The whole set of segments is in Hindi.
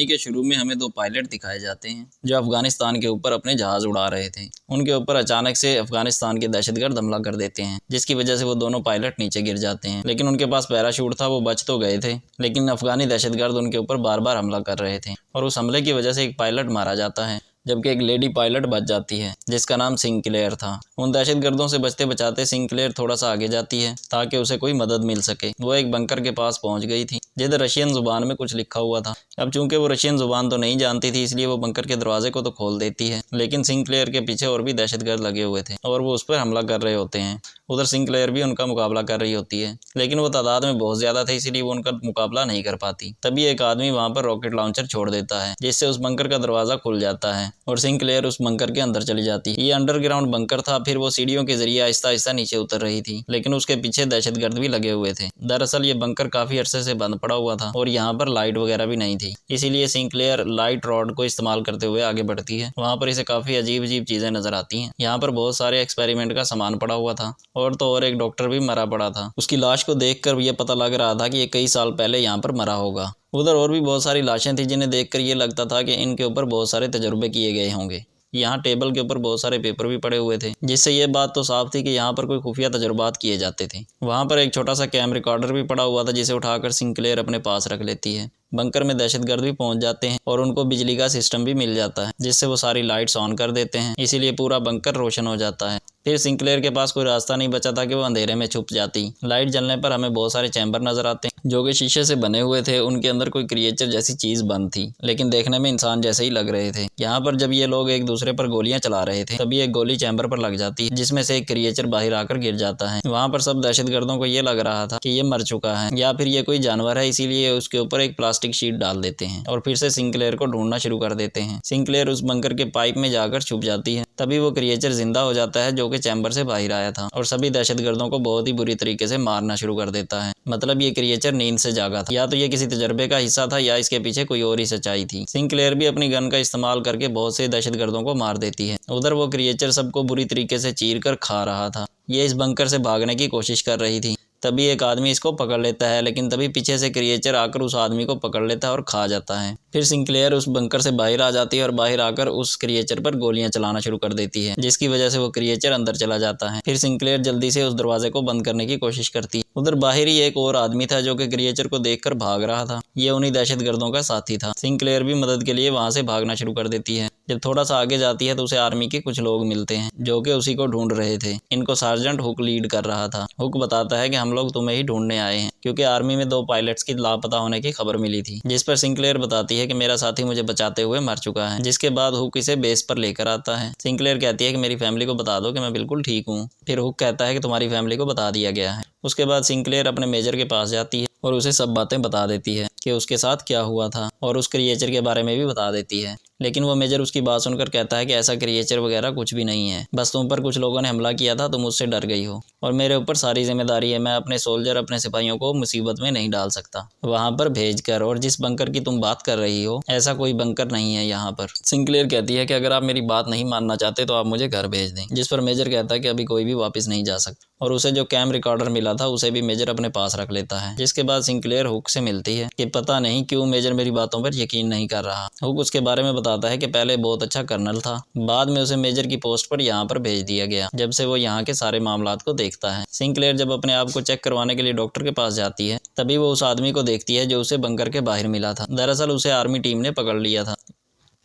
कहानी के शुरू में हमें दो पायलट दिखाए जाते हैं जो अफगानिस्तान के ऊपर अपने जहाज उड़ा रहे थे। उनके ऊपर अचानक से अफगानिस्तान के दहशतगर्द हमला कर देते हैं, जिसकी वजह से वो दोनों पायलट नीचे गिर जाते हैं। लेकिन उनके पास पैराशूट था, वो बच तो गए थे, लेकिन अफगानी दहशतगर्द उनके ऊपर बार बार हमला कर रहे थे और उस हमले की वजह से एक पायलट मारा जाता है, जबकि एक लेडी पायलट बच जाती है जिसका नाम सिंक्लेयर था। उन दहशतगर्दों से बचते बचाते सिंक्लेयर थोड़ा सा आगे जाती है ताकि उसे कोई मदद मिल सके। वो एक बंकर के पास पहुंच गई थी जिधर रशियन जुबान में कुछ लिखा हुआ था। अब चूंकि वो रशियन जुबान तो नहीं जानती थी, इसलिए वो बंकर के दरवाजे को तो खोल देती है, लेकिन सिंक्लेयर के पीछे और भी दहशतगर्द लगे हुए थे और वो उस पर हमला कर रहे होते हैं। उधर सिंक्लेयर भी उनका मुकाबला कर रही होती है, लेकिन वो तादाद में बहुत ज्यादा थे, इसीलिए वो उनका मुकाबला नहीं कर पाती। तभी एक आदमी वहां पर रॉकेट लॉन्चर छोड़ देता है, जिससे उस बंकर का दरवाजा खुल जाता है और सिंक्लेयर उस बंकर के अंदर चली जाती है। ये अंडरग्राउंड बंकर था। फिर वो सीढ़ियों के जरिए आहिस्ता आहिस्ता नीचे उतर रही थी, लेकिन उसके पीछे दहशतगर्द भी लगे हुए थे। दरअसल ये बंकर काफी अरसे से बंद पड़ा हुआ था और यहाँ पर लाइट वगैरह भी नहीं थी, इसीलिए सिंक्लेयर लाइट रॉड को इस्तेमाल करते हुए आगे बढ़ती है। वहाँ पर इसे काफी अजीब अजीब चीजें नजर आती हैं। यहाँ पर बहुत सारे एक्सपेरिमेंट का सामान पड़ा हुआ था और तो और एक डॉक्टर भी मरा पड़ा था। उसकी लाश को देखकर ये पता लग रहा था कि ये कई साल पहले यहाँ पर मरा होगा। उधर और भी बहुत सारी लाशें थी जिन्हें देखकर ये लगता था कि इनके ऊपर बहुत सारे तजुर्बे किए गए होंगे। यहाँ टेबल के ऊपर बहुत सारे पेपर भी पड़े हुए थे, जिससे ये बात तो साफ थी कि यहाँ पर कोई खुफिया तजुर्बात किए जाते थे। वहाँ पर एक छोटा सा कैम रिकॉर्डर भी पड़ा हुआ था, जिसे उठाकर सिंक्लेयर अपने पास रख लेती है। बंकर में दहशतगर्द भी पहुंच जाते हैं और उनको बिजली का सिस्टम भी मिल जाता है, जिससे वो सारी लाइट्स ऑन कर देते हैं, इसीलिए पूरा बंकर रोशन हो जाता है। फिर सिंक्लेयर के पास कोई रास्ता नहीं बचा था कि वो अंधेरे में छुप जाती। लाइट जलने पर हमें बहुत सारे चैम्बर नजर आते हैं जो कि शीशे से बने हुए थे। उनके अंदर कोई क्रिएचर जैसी चीज बंद थी, लेकिन देखने में इंसान जैसे ही लग रहे थे। यहाँ पर जब ये लोग एक दूसरे पर गोलियां चला रहे थे, तभी एक गोली चैम्बर पर लग जाती है, जिसमें से एक क्रिएचर बाहर आकर गिर जाता है। वहाँ पर सब दहशतगर्दों को ये लग रहा था कि ये मर चुका है या फिर ये कोई जानवर है, इसीलिए उसके ऊपर एक प्लास्टिक शीट डाल देते हैं और फिर से सिंक्लेयर को ढूंढना शुरू कर देते हैं। सिंक्लेयर उस बंकर के पाइप में जाकर छुप जाती है। तभी वो क्रिएचर जिंदा हो जाता है जो कि चैम्बर से बाहर आया था और सभी दहशतगर्दों को बहुत ही बुरी तरीके से मारना शुरू कर देता है। मतलब ये क्रिएचर नींद से जागा था, या तो ये किसी तजर्बे का हिस्सा था या इसके पीछे कोई और ही सच्चाई थी। सिंक्लेयर भी अपनी गन का इस्तेमाल करके बहुत से दहशतगर्दों को मार देती है। उधर वो क्रिएचर सबको बुरी तरीके से चीर कर खा रहा था। ये इस बंकर से भागने की कोशिश कर रही थी। तभी एक आदमी इसको पकड़ लेता है, लेकिन तभी पीछे से क्रिएचर आकर उस आदमी को पकड़ लेता है और खा जाता है। फिर सिंक्लेयर उस बंकर से बाहर आ जाती है और बाहर आकर उस क्रिएचर पर गोलियां चलाना शुरू कर देती है, जिसकी वजह से वो क्रिएचर अंदर चला जाता है। फिर सिंक्लेयर जल्दी से उस दरवाजे को बंद करने की कोशिश करती है। उधर बाहर ही एक और आदमी था जो कि क्रिएचर को देखकर भाग रहा था। ये उन्हीं दहशतगर्दों का साथी था। सिंक्लेयर भी मदद के लिए वहां से भागना शुरू कर देती है। जब थोड़ा सा आगे जाती है तो उसे आर्मी के कुछ लोग मिलते हैं जो कि उसी को ढूंढ रहे थे। इनको सार्जेंट हुक लीड कर रहा था। हुक बताता है कि हम लोग तुम्हें ही ढूंढने आए हैं, क्योंकि आर्मी में 2 पायलट्स की लापता होने की खबर मिली थी। जिस पर सिंक्लेयर बताती है कि मेरा साथी मुझे बचाते हुए मर चुका है। जिसके बाद हुक इसे बेस पर लेकर आता है। सिंक्लेयर कहती है कि मेरी फैमिली को बता दो कि मैं बिल्कुल ठीक हूँ। फिर हुक कहता है कि तुम्हारी फैमिली को बता दिया गया है। उसके बाद सिंक्लेयर अपने मेजर के पास जाती है और उसे सब बातें बता देती है कि उसके साथ क्या हुआ था और उस क्रिएचर के बारे में भी बता देती है। लेकिन वो मेजर उसकी बात सुनकर कहता है कि ऐसा क्रिएचर वगैरह कुछ भी नहीं है, बस तुम पर कुछ लोगों ने हमला किया था, तुम उससे डर गई हो और मेरे ऊपर सारी जिम्मेदारी है। मैं अपने सोल्जर, अपने सिपाहियों को मुसीबत में नहीं डाल सकता वहां पर भेजकर। और जिस बंकर की तुम बात कर रही हो, ऐसा कोई बंकर नहीं है यहाँ पर। सिंक्लेयर कहती है कि अगर आप मेरी बात नहीं मानना चाहते तो आप मुझे घर भेज दें। जिस पर मेजर कहता है कि अभी कोई भी वापस नहीं जा सकता और उसे जो कैम रिकॉर्डर मिला था उसे भी मेजर अपने पास रख लेता है। जिसके बाद सिंक्लेयर हुक से मिलती है कि पता नहीं क्यों मेजर मेरी बातों पर यकीन नहीं कर रहा। हुक उसके बारे में बताता है कि पहले बहुत अच्छा कर्नल था, बाद में उसे मेजर की पोस्ट पर यहाँ पर भेज दिया गया जब से वो यहाँ के सारे मामलात को देखता है। सिंक्लेयर जब अपने आप को चेक करवाने के लिए डॉक्टर के पास जाती है, तभी वो उस आदमी को देखती है जो उसे बंकर के बाहर मिला था। दरअसल उसे आर्मी टीम ने पकड़ लिया था।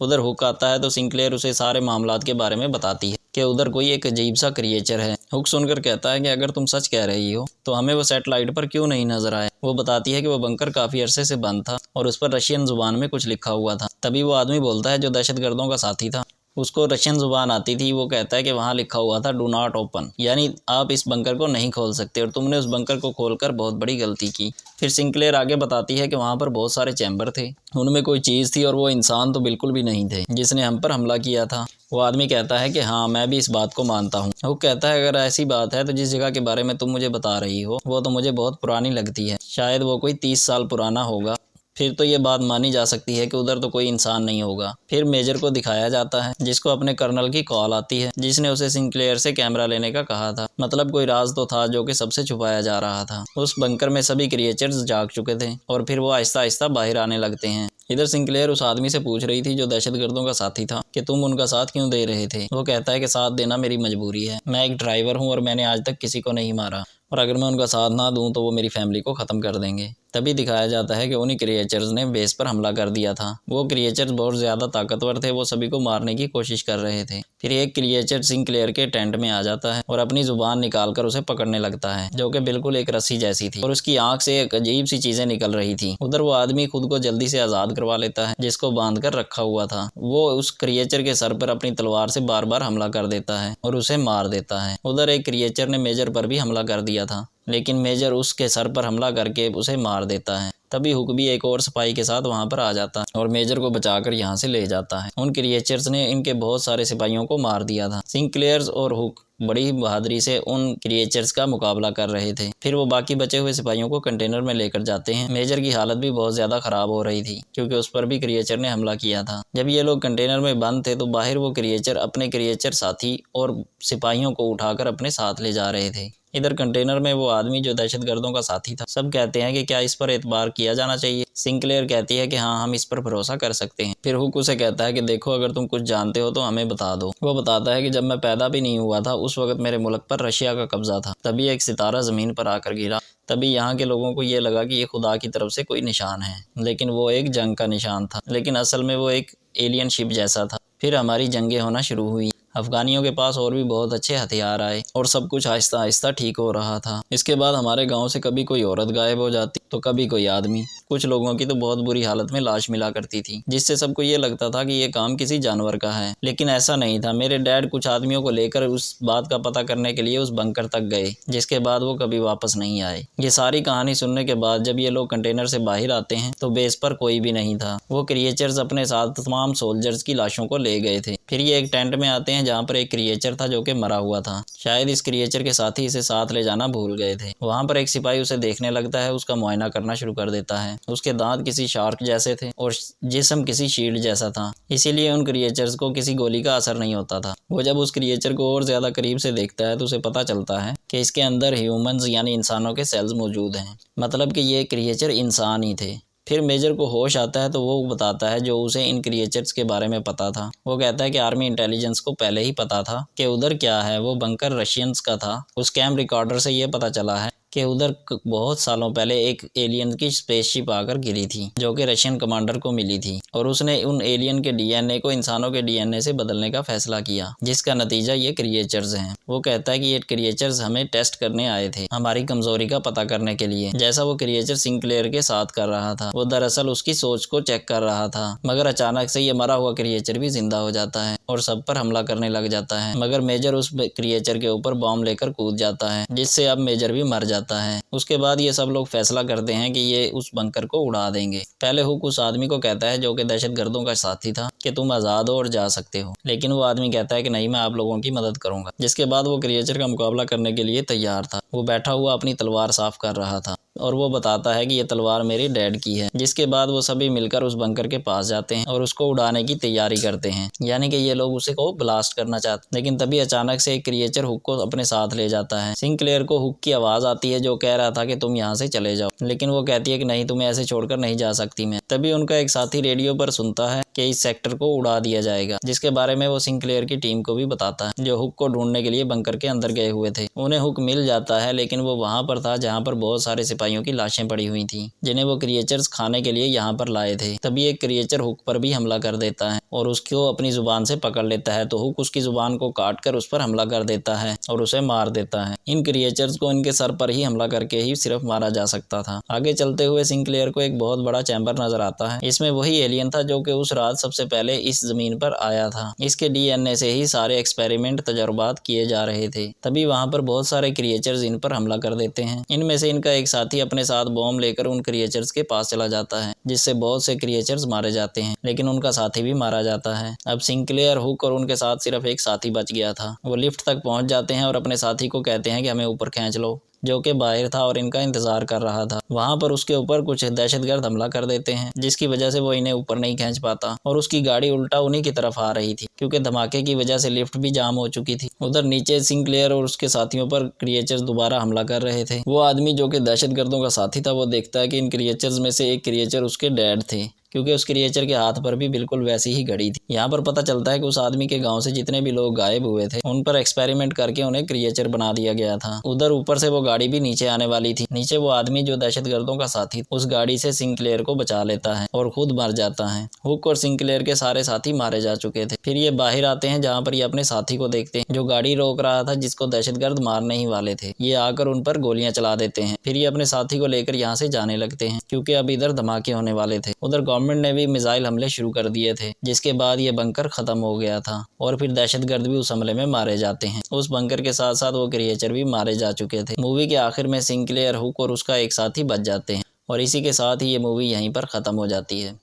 उधर हुक आता है तो सिंक्लेयर उसे सारे मामलात के बारे में बताती है कि उधर कोई एक अजीब सा क्रिएचर है। हुक सुनकर कहता है कि अगर तुम सच कह रही हो तो हमें वो सैटेलाइट पर क्यों नहीं नजर आए। वो बताती है कि वो बंकर काफी अरसे से बंद था और उस पर रशियन जुबान में कुछ लिखा हुआ था। तभी वो आदमी बोलता है जो दहशतगर्दों का साथी था, उसको रशियन जुबान आती थी। वो कहता है कि वहाँ लिखा हुआ था डू नॉट ओपन, यानी आप इस बंकर को नहीं खोल सकते और तुमने उस बंकर को खोलकर बहुत बड़ी गलती की। फिर सिंक्लेयर आगे बताती है कि वहाँ पर बहुत सारे चैम्बर थे, उनमें कोई चीज़ थी और वो इंसान तो बिल्कुल भी नहीं थे जिसने हम पर हमला किया था। वो आदमी कहता है कि हाँ, मैं भी इस बात को मानता हूँ। वो कहता है अगर ऐसी बात है तो जिस जगह के बारे में तुम मुझे बता रही हो वो तो मुझे बहुत पुरानी लगती है, शायद वो कोई 30 साल पुराना होगा। फिर तो ये बात मानी जा सकती है कि उधर तो कोई इंसान नहीं होगा। फिर मेजर को दिखाया जाता है जिसको अपने कर्नल की कॉल आती है, जिसने उसे सिंक्लेयर से कैमरा लेने का कहा था। मतलब कोई राज तो था जो कि सबसे छुपाया जा रहा था। उस बंकर में सभी क्रिएचर्स जाग चुके थे और फिर वो आहिस्ता आहिस्ता बाहर आने लगते हैं। इधर सिंक्लेयर उस आदमी से पूछ रही थी जो दहशतगर्दों का साथी था कि तुम उनका साथ क्यों दे रहे थे। वो कहता है कि साथ देना मेरी मजबूरी है, मैं एक ड्राइवर हूँ और मैंने आज तक किसी को नहीं मारा, और अगर मैं उनका साथ ना दूं तो वो मेरी फैमिली को ख़त्म कर देंगे। तभी दिखाया जाता है कि उन्हीं क्रिएचर्स ने बेस पर हमला कर दिया था। वो क्रिएचर्स बहुत ज़्यादा ताकतवर थे, वो सभी को मारने की कोशिश कर रहे थे। फिर एक क्रिएचर सिंक्लेयर के टेंट में आ जाता है और अपनी ज़ुबान निकालकर उसे पकड़ने लगता है, जो कि बिल्कुल एक रस्सी जैसी थी और उसकी आंख से एक अजीब सी चीज़ें निकल रही थी। उधर वो आदमी खुद को जल्दी से आज़ाद करवा लेता है, जिसको बांध कर रखा हुआ था। वो उस क्रिएचर के सर पर अपनी तलवार से बार बार हमला कर देता है और उसे मार देता है। उधर एक क्रिएचर ने मेजर पर भी हमला कर दिया था, लेकिन मेजर उसके सर पर हमला करके उसे मार देता है। तभी हुक भी एक और सिपाही के साथ वहां पर आ जाता है और मेजर को बचाकर यहाँ से ले जाता है। उन क्रिएचर्स ने इनके बहुत सारे सिपाहियों को मार दिया था। सिंक्लेयर्स और हुक बड़ी बहादुरी से उन क्रिएचर्स का मुकाबला कर रहे थे। फिर वो बाकी बचे हुए सिपाहियों को कंटेनर में लेकर जाते हैं। मेजर की हालत भी बहुत ज़्यादा ख़राब हो रही थी क्योंकि उस पर भी क्रिएचर ने हमला किया था। जब ये लोग कंटेनर में बंद थे तो बाहर वो क्रिएचर अपने क्रिएचर साथी और सिपाहियों को उठाकर अपने साथ ले जा रहे थे। इधर कंटेनर में वो आदमी जो दहशतगर्दों का साथी था, सब कहते हैं कि क्या इस पर एतबार किया जाना चाहिए। सिंक्लेयर कहती है कि हाँ, हम इस पर भरोसा कर सकते हैं। फिर हुक उसे कहता है कि देखो, अगर तुम कुछ जानते हो तो हमें बता दो। वो बताता है कि जब मैं पैदा भी नहीं हुआ था उस वक्त मेरे मुल्क पर रशिया का कब्जा था। तभी एक सितारा ज़मीन पर आकर गिरा। तभी यहाँ के लोगों को ये लगा कि ये खुदा की तरफ से कोई निशान है, लेकिन वो एक जंग का निशान था। लेकिन असल में वो एक एलियन शिप जैसा था। फिर हमारी जंगें होना शुरू हुई। अफगानियों के पास और भी बहुत अच्छे हथियार आए और सब कुछ आहिस्ता आहिस्ता ठीक हो रहा था। इसके बाद हमारे गांव से कभी कोई औरत गायब हो जाती तो कभी कोई आदमी। कुछ लोगों की तो बहुत बुरी हालत में लाश मिला करती थी, जिससे सबको ये लगता था कि ये काम किसी जानवर का है, लेकिन ऐसा नहीं था। मेरे डैड कुछ आदमियों को लेकर उस बात का पता करने के लिए उस बंकर तक गए, जिसके बाद वो कभी वापस नहीं आए। ये सारी कहानी सुनने के बाद जब ये लोग कंटेनर से बाहर आते हैं तो बेस पर कोई भी नहीं था। वो क्रिएचर्स अपने साथ तमाम सोल्जर्स की लाशों को ले गए थे। फिर ये एक टेंट में आते हैं जहाँ पर एक क्रिएचर था जो कि मरा हुआ था। शायद इस क्रिएचर के साथी इसे साथ ले जाना भूल गए थे। वहाँ पर एक सिपाही उसे देखने लगता है, उसका मुआयना करना शुरू कर देता है। उसके दांत किसी शार्क जैसे थे और जिस्म किसी शील्ड जैसा था, इसीलिए उन क्रिएचर्स को किसी गोली का असर नहीं होता था। वो जब उस क्रिएचर को और ज्यादा करीब से देखता है तो उसे पता चलता है कि इसके अंदर ह्यूमंस यानी इंसानों के सेल्स मौजूद हैं, मतलब कि ये क्रिएचर इंसान ही थे। फिर मेजर को होश आता है तो वो बताता है जो उसे इन क्रिएचर्स के बारे में पता था। वो कहता है कि आर्मी इंटेलिजेंस को पहले ही पता था कि उधर क्या है। वो बंकर रशियंस का था। उस कैम रिकॉर्डर से ये पता चला है कि उधर बहुत सालों पहले एक एलियन की स्पेसशिप आकर गिरी थी जो कि रशियन कमांडर को मिली थी, और उसने उन एलियन के डीएनए को इंसानों के डीएनए से बदलने का फैसला किया, जिसका नतीजा ये क्रिएचर्स हैं। वो कहता है कि ये क्रिएचर्स हमें टेस्ट करने आए थे, हमारी कमजोरी का पता करने के लिए, जैसा वो क्रिएचर सिंक्लेयर के साथ कर रहा था। वो दरअसल उसकी सोच को चेक कर रहा था, मगर अचानक से ये मरा हुआ क्रिएचर भी जिंदा हो जाता है और सब पर हमला करने लग जाता है। मगर मेजर उस क्रिएचर के ऊपर बॉम्ब लेकर कूद जाता है, जिससे अब मेजर भी मर जाता है। उसके बाद ये सब लोग फैसला करते हैं कि ये उस बंकर को उड़ा देंगे। पहले हुक उस आदमी को कहता है जो कि दहशतगर्दों का साथी था कि तुम आज़ाद हो और जा सकते हो, लेकिन वो आदमी कहता है कि नहीं, मैं आप लोगों की मदद करूंगा। जिसके बाद वो क्रिएचर का मुकाबला करने के लिए तैयार था। वो बैठा हुआ अपनी तलवार साफ कर रहा था और वो बताता है कि ये तलवार मेरी डैड की है। जिसके बाद वो सभी मिलकर उस बंकर के पास जाते हैं और उसको उड़ाने की तैयारी करते हैं, यानी कि ये लोग उसे को ब्लास्ट करना चाहते। लेकिन तभी अचानक से एक क्रिएचर हुक को अपने साथ ले जाता है। सिंक्लेयर को हुक की आवाज़ आती है जो कह रहा था कि तुम यहाँ से चले जाओ, लेकिन वो कहती है कि नहीं, तुम्हें ऐसे छोड़कर नहीं जा सकती मैं। तभी उनका एक साथी रेडियो पर सुनता है कि इस सेक्टर को उड़ा दिया जाएगा, जिसके बारे में वो सिंक्लेयर की टीम को भी बताता है जो हुक को ढूंढने के लिए बंकर के अंदर गए हुए थे। उन्हें हुक मिल जाता है, लेकिन वो वहां पर था जहां पर बहुत सारे सिपाहियों की लाशें पड़ी हुई थी, जिन्हें वो क्रिएचर्स खाने के लिए यहाँ पर लाए थे। तभी एक क्रिएचर हुक पर भी हमला कर देता है और उसको अपनी जुबान से पकड़ लेता है, तो हुक उसकी जुबान को काट कर उस पर हमला कर देता है और उसे मार देता है। इन क्रिएचर्स को इनके सर पर ही हमला करके ही सिर्फ मारा जा सकता था। आगे चलते हुए सिंक्लेयर को एक बहुत बड़ा चैम्बर नजर आता है। इसमें वही एलियन था जो कि उस रात सबसे पहले इस जमीन पर आया था। इसके डीएनए से ही सारे एक्सपेरिमेंट तजुर्बात किए जा रहे थे। तभी वहां पर बहुत सारे क्रिएचर्स इन पर हमला कर देते हैं। इनमें से इनका एक साथी अपने साथ बॉम्ब लेकर उन क्रिएचर्स के पास चला जाता है, जिससे बहुत से क्रिएचर्स मारे जाते हैं, लेकिन उनका साथी भी मारा जाता है। अब सिंक्लेयर, हुक और उनके साथ सिर्फ एक साथी बच गया था। वो लिफ्ट तक पहुंच जाते हैं और अपने साथी को कहते हैं कि हमें ऊपर खींच लो, जो कि बाहर था और इनका इंतजार कर रहा था। वहां पर उसके ऊपर कुछ दहशतगर्द हमला कर देते हैं, जिसकी वजह से वो इन्हें ऊपर नहीं खींच पाता और उसकी गाड़ी उल्टा उन्हीं की तरफ आ रही थी, क्योंकि धमाके की वजह से लिफ्ट भी जाम हो चुकी थी। उधर नीचे सिंक्लेयर और उसके साथियों पर क्रिएचर्स दोबारा हमला कर रहे थे। वो आदमी जो कि दहशतगर्दों का साथी था, वो देखता है कि इन क्रिएचर्स में से एक क्रिएचर उसके डैड थे, क्योंकि उस क्रिएचर के हाथ पर भी बिल्कुल वैसी ही घड़ी थी। यहाँ पर पता चलता है कि उस आदमी के गांव से जितने भी लोग गायब हुए थे उन पर एक्सपेरिमेंट करके उन्हें क्रिएचर बना दिया गया था। उधर ऊपर से वो गाड़ी भी नीचे आने वाली थी। नीचे वो आदमी जो दहशतगर्दों का साथी उस गाड़ी से सिंक्लेयर को बचा लेता है और खुद मर जाता है। हुक और सिंक्लेयर के सारे साथी मारे जा चुके थे। फिर ये बाहर आते हैं जहाँ पर ये अपने साथी को देखते हैं जो गाड़ी रोक रहा था, जिसको दहशतगर्द मारने ही वाले थे। ये आकर उन पर गोलियां चला देते हैं। फिर ये अपने साथी को लेकर यहाँ से जाने लगते हैं क्योंकि अब इधर धमाके होने वाले थे। उधर गवर्नमेंट ने भी मिसाइल हमले शुरू कर दिए थे, जिसके बाद ये बंकर खत्म हो गया था और फिर दहशतगर्द भी उस हमले में मारे जाते हैं। उस बंकर के साथ साथ वो क्रिएचर भी मारे जा चुके थे। मूवी के आखिर में सिंक्लेयर, हुक और उसका एक साथी बच जाते हैं और इसी के साथ ही ये मूवी यहीं पर खत्म हो जाती है।